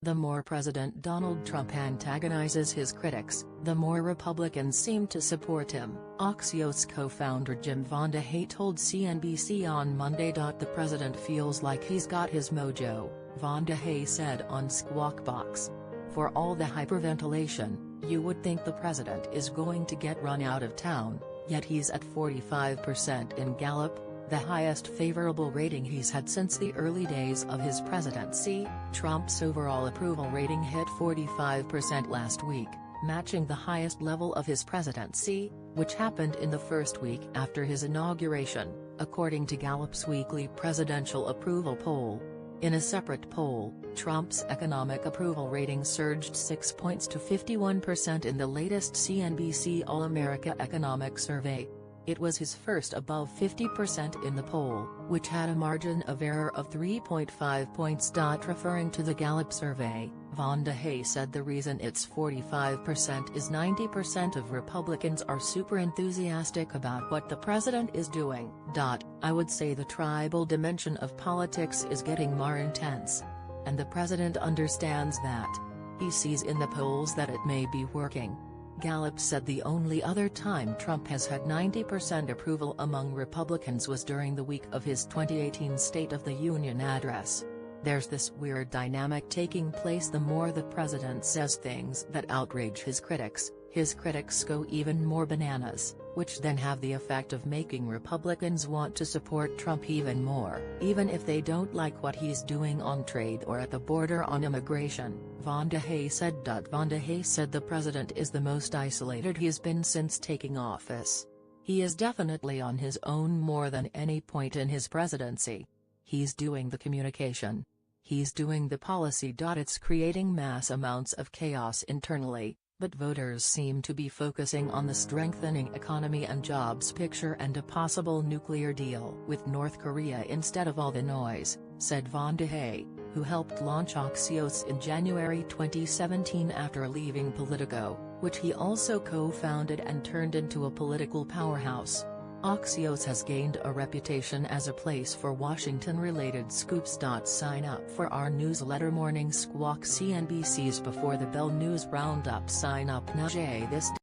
The more President Donald Trump antagonizes his critics, the more Republicans seem to support him, Axios co-founder Jim VandeHei told CNBC on Monday. The president feels like he's got his mojo, VandeHei said on Squawk Box. For all the hyperventilation, you would think the president is going to get run out of town, yet he's at 45% in Gallup, the highest favorable rating he's had since the early days of his presidency. Trump's overall approval rating hit 45% last week, matching the highest level of his presidency, which happened in the first week after his inauguration, according to Gallup's weekly presidential approval poll. In a separate poll, Trump's economic approval rating surged 6 points to 51% in the latest CNBC All-America Economic Survey. It was his first above 50% in the poll, which had a margin of error of 3.5 points. Referring to the Gallup survey, VandeHei said the reason it's 45% is 90% of Republicans are super enthusiastic about what the president is doing. I would say the tribal dimension of politics is getting more intense. And the president understands that. He sees in the polls that it may be working. Gallup said the only other time Trump has had 90% approval among Republicans was during the week of his 2018 State of the Union address. There's this weird dynamic taking place: the more the president says things that outrage his critics go even more bananas, which then have the effect of making Republicans want to support Trump even more, even if they don't like what he's doing on trade or at the border on immigration, VandeHei said. VandeHei said the president is the most isolated he's been since taking office. He is definitely on his own more than any point in his presidency. He's doing the communication. He's doing the policy. It's creating mass amounts of chaos internally. But voters seem to be focusing on the strengthening economy and jobs picture and a possible nuclear deal with North Korea instead of all the noise, said VandeHei, who helped launch Axios in January 2017 after leaving Politico, which he also co-founded and turned into a political powerhouse. Axios has gained a reputation as a place for Washington-related scoops. Sign up for our newsletter Morning Squawk, CNBC's Before the Bell News Roundup. Sign up now. This